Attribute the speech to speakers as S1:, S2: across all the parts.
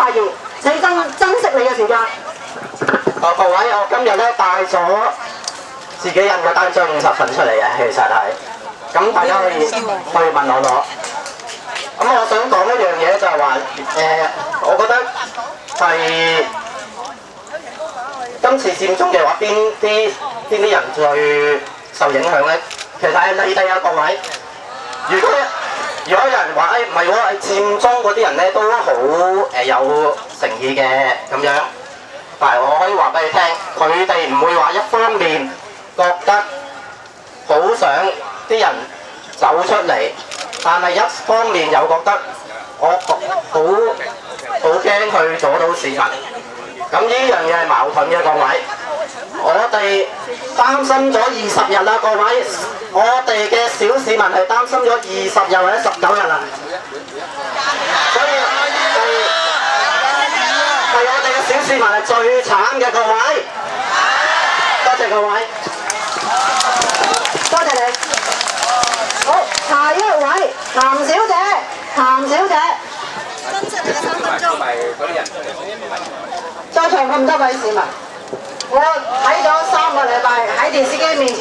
S1: 發言，請珍惜你嘅時間。
S2: 各位，我今日咧帶咗自己印嘅單張50份出嚟嘅，其實係，咁大家可以問我攞。咁我想講一樣嘢就係話，我覺得係今次佔中嘅話，邊啲人最受影響咧？其實係你哋啊，各位。如果有人話唔係喎，佔中嗰啲人咧都好有誠意嘅咁樣。但係我可以話俾你聽，佢哋唔會話一方面覺得好想啲人走出嚟，但係一方面又覺得我好驚去阻到市民。咁呢樣嘢係矛盾嘅，各位。我哋擔心咗20日啦，各位。我哋嘅小市民係擔心咗20日或者19日啦。所以係我哋嘅小市民係最慘嘅，各位。多謝各位，
S1: 多謝你。好，下一位譚小姐，譚小姐。珍惜你嘅3分鐘。在場咁多位市民，我睇咗3個禮拜喺電視機面前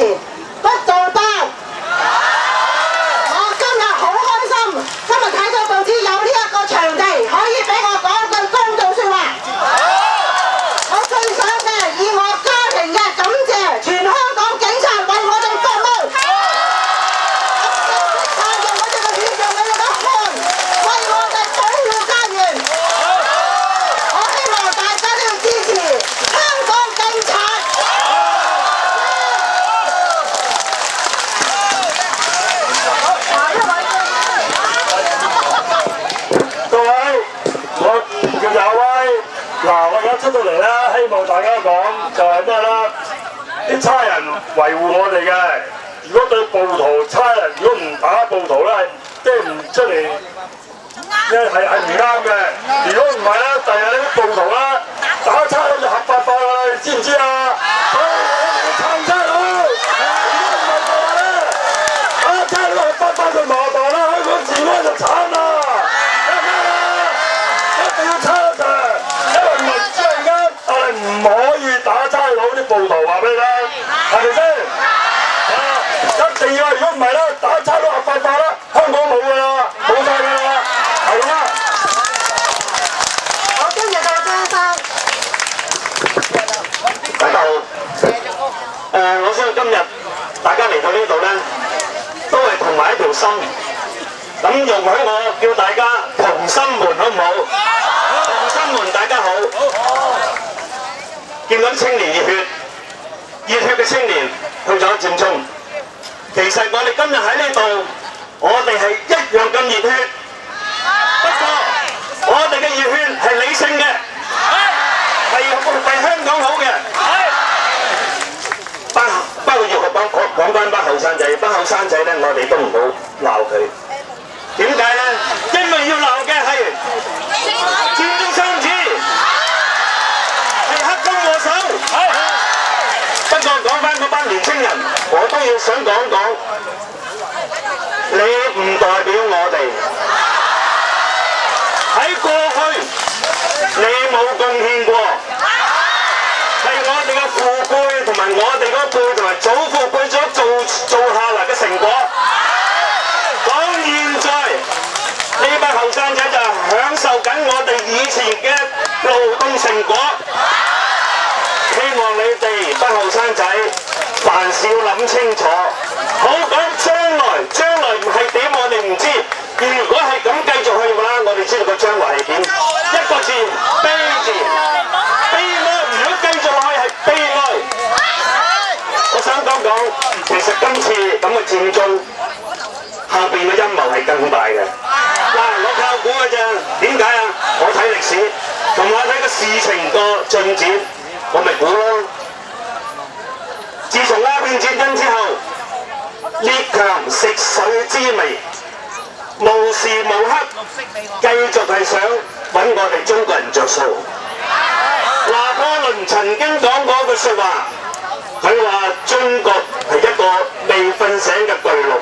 S1: 不做班。我今日好開心，今日睇咗報紙有呢一個場地，可以俾我講句公道説話。我最想嘅以我家庭嘅感謝全香港警察為我哋服務。我用我哋嘅血，用我哋嘅汗，為我哋保護家園。我希望大家都要支持香港警察。下一位，
S3: 各位，我叫有威。嗱，我而家出到嚟啦，希望大家講就係咩啦？啲差人維護我哋嘅，如果對暴徒差人，如果唔打暴徒咧，即係唔出嚟，係唔啱嘅。如果唔係咧，第日呢啲暴徒咧打差佬就合法化啦，你知唔知啊？所以我哋要撐差佬。如果唔係就話咧，差佬合法化就麻煩啦，香港治安就慘啦。一定要撐一陣，因為民主係啱，但係唔可以打差佬啲暴徒，話俾你聽，係咪先？一定要，如果唔係咧，打差佬合法化啦，香港冇㗎啦，冇晒㗎啦，係咁啦。
S1: 我今日嘅張生，
S3: 大家好，我相信今日大家嚟到呢度咧，都係同埋一條心。咁容許我叫大家同心門好唔好？同心門大家好。見到啲青年熱血嘅青年去咗佔中。其實我哋今日喺呢度，我哋係一樣咁熱血。不過我哋嘅熱血係理性嘅，係為香港好嘅。包括要講翻班後生仔，班後生仔咧，我哋都唔好鬧佢。點解咧？因為要鬧嘅係佔中三子，係黑金禍首。不過講翻嗰班年青人，我都要想講講，你唔代表我哋。喺過去，你冇貢獻過，係我哋嘅父輩同埋我哋嗰輩同埋祖父輩所做下嚟嘅成果。講現在呢班後生仔就享受緊我哋以前嘅勞動成果。希望你哋班後生仔凡事要諗清楚，好講將來唔係點我哋唔知。如果係咁繼續去嘅話，我哋知道個將來係點。一個字，悲字，悲哀。如果繼續落去係悲哀。我想講講，其實今次咁嘅佔中後邊嘅陰謀係更大嘅。嗱，我靠估嘅啫。點解啊？我睇歷史，同我睇個事情個進展，我咪估咯。自從鴉片戰爭之後，列強食髓知味，無時無刻繼續係想揾我哋中國人着數。拿破崙曾經講過一句説話，佢話中國係一個未瞓醒嘅巨龍，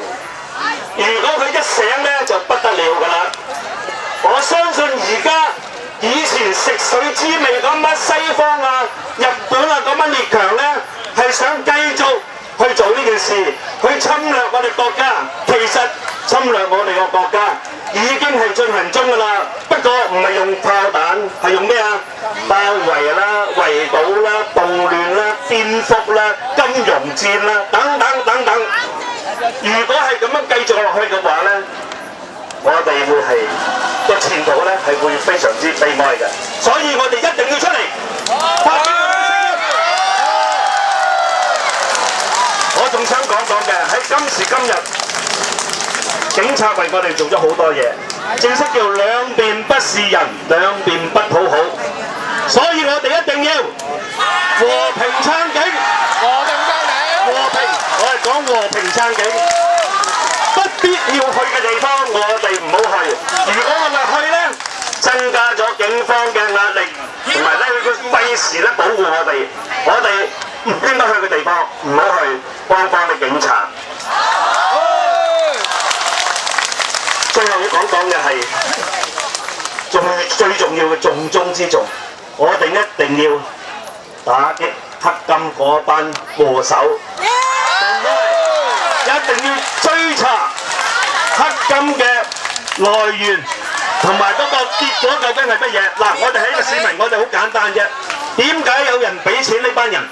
S3: 如果佢一醒咧就不得了㗎啦。我相信而家以前食水知味嗰班西方啊、日本啊嗰班列強咧，係想繼續去做呢件事，去侵略我哋國家。其實侵略我哋個國家已經係進行中㗎啦，不過唔係用炮彈，係用咩啊？包圍啦、圍堵啦、動亂啦、顛覆啦、金融戰啦，等等等等。如果係咁樣繼續落去嘅話咧，我哋會係個前途咧係會非常之悲哀嘅，所以我哋一定要出嚟發表我哋嘅聲音。我仲想講講嘅喺今時今日，警察為我哋做咗好多嘢，正式叫兩邊不是人，兩邊不討好，所以我哋一定要和平撐警，和平撐警，和平，我係講和平撐警。不必要去嘅地方，我哋唔好去。如果我哋去咧，增加咗警方嘅壓力，同埋咧佢費事咧保護我哋。我哋唔應該去嘅地方，唔好去幫啲警察。最後要講嘅係最重要嘅重中之重，我哋一定要打擊黑金嗰班禍首。一定要追查黑金嘅來源同埋嗰個結果究竟係乜嘢？嗱，我哋係一個市民，我哋好簡單啫。點解有人俾錢呢班人？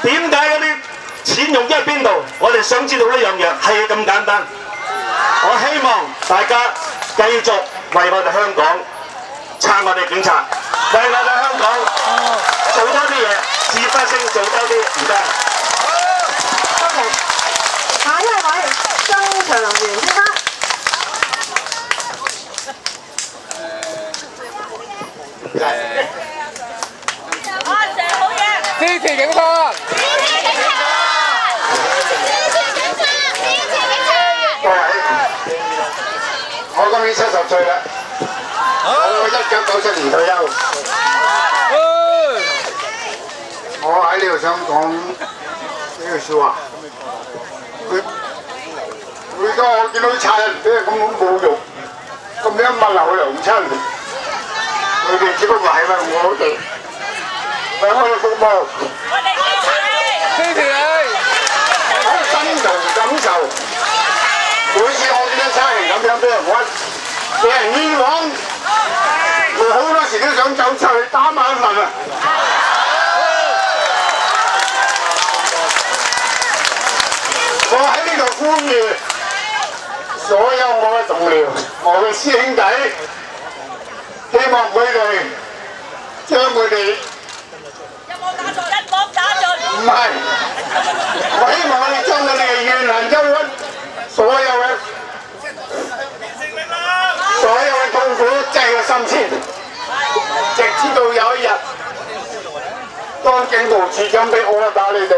S3: 點解嗰啲錢用咗喺邊度？我哋想知道呢樣嘢係咁簡單。我希望大家繼續為我哋香港撐我哋警察，為我哋香港做多啲嘢，自發性做多啲，唔該。
S1: 下一位曾長源先生。
S4: 支持警察！
S5: 各位，我今年70歲啦，我1997年退休。我喺呢度想講呢句説話。每當我見到啲賊人俾人咁侮辱，咁樣物流良親，佢哋只不過係為我哋服務。
S4: 支持你！
S5: 我身同感受，每次我見到差人咁樣俾人屈、俾人冤枉，我好多時都想走出去打馬份啊！我喺呢度呼籲所有我嘅同僚、我嘅師兄弟，希望佢哋將佢哋唔係，我希望我哋將佢哋嘅怨恨憂鬱，所有嘅痛苦擠喺心先，直至到有一日，當警務處長俾我打你哋，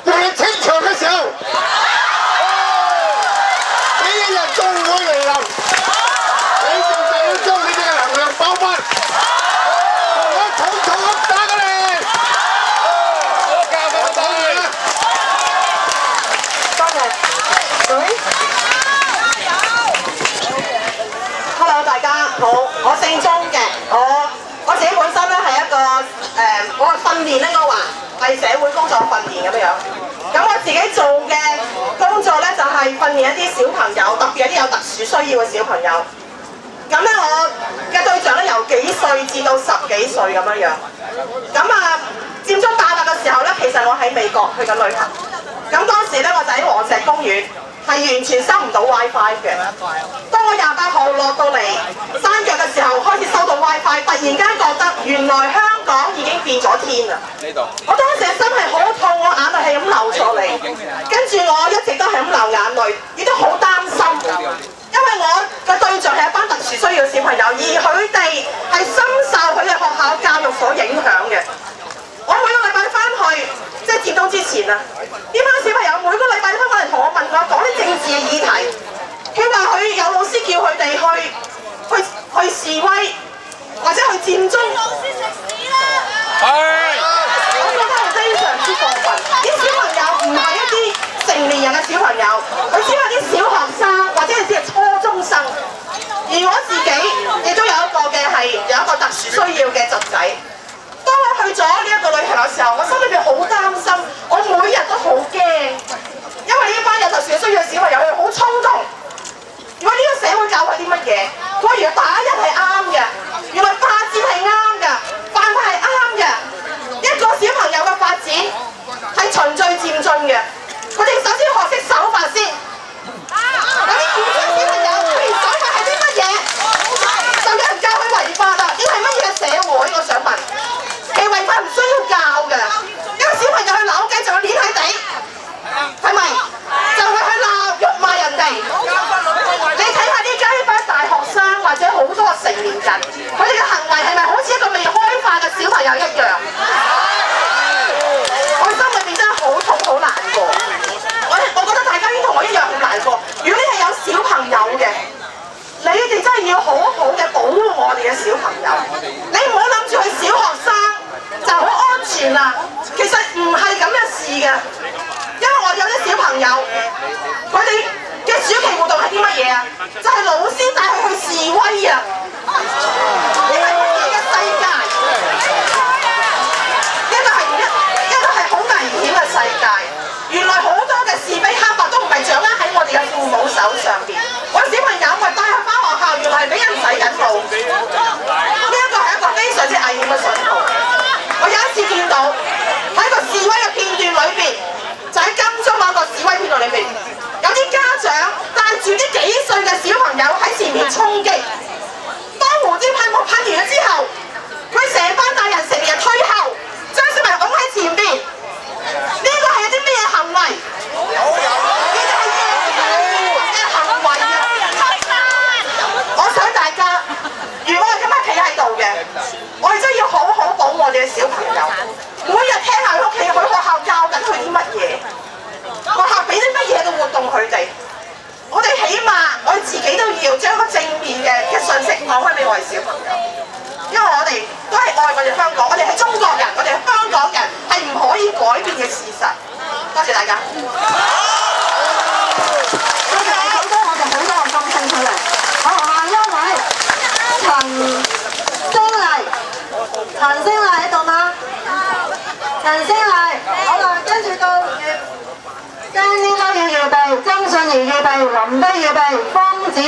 S5: 要你清場嘅時候，呢一日終會嚟臨，你哋就要將你哋嘅能量爆發，同我重咁打過嚟。
S1: Hello， 大家好，我姓鐘嘅，我自己本身咧係一個我嘅訓練應該話係社會工作訓練咁樣。咁我自己做嘅工作咧就係訓練一啲小朋友，特別一啲有特殊需要嘅小朋友。咁咧我嘅對象咧由幾歲至到10幾歲咁樣。咁佔中爆發嘅時候咧，其實我喺美國去緊旅行。咁當時咧我就喺黃石公園。係完全收唔到 WiFi 嘅。當我28號落到嚟山腳嘅時候，開始收到 WiFi， 突然間覺得原來香港已經變咗天啦！我當時嘅心係好痛，我眼淚係咁流出嚟，跟住我一直都係咁流眼淚，亦都好擔心，因為我嘅對象係一班特殊需要嘅小朋友，而佢哋係深受佢哋學校教育所影響嘅。我每個禮拜翻去，即係佔中之前啊，呢班小朋友每個禮拜都翻嚟同我問我講啲政治嘅議題。佢話佢有老師叫佢哋去示威，或者去佔中。老師食屎啦！我覺得係非常之過分。啲小朋友唔係一啲成年人嘅小朋友，佢只係啲小學生或者係只係初中生。而我自己亦都有一個嘅係係要好好嘅保護我哋嘅小朋友。你唔好諗住去小學生就好安全啦，其實唔係咁嘅事嘅。因為我有啲小朋友，佢哋嘅暑期活動係啲乜嘢啊？就係老師帶佢去示威啊！呢個係乜嘢嘅世界？一個係好危險嘅世界。原來好多嘅是非黑白都唔係掌握喺我哋嘅父母手上邊。我小朋友我帶佢翻學校，原來係俾人洗緊腦。呢一個係一個非常之危險嘅信號。我有一次見到喺個示威嘅片段裏邊，就喺金鐘某個示威片段裏邊，有啲家長帶住啲幾歲嘅小朋友喺前面衝擊。當胡椒噴霧噴完咗之後，佢成班大人成日退後，將小朋友擁喺前邊。呢個係有啲咩行為？呢個係嘅行為啊！我想大家，如果我今日企喺度嘅，我哋真係要好好保護我哋嘅小朋友。每日聽下佢屋企去學校教緊佢啲乜嘢，學校俾啲乜嘢嘅活動佢哋。我哋起碼我哋自己都要將個正面嘅信息講翻俾我哋小朋友，因為我哋都係愛我哋香港，我哋係中國人，我哋係香港人，係唔可以改變嘅事實。多謝大家。
S6: 多謝你講多我哋好多個心聲出嚟。好，下一位陳星麗喺度嗎？陳星麗，好啦，跟住到姜應該要預備，曾信儀預備，林飛預備，方子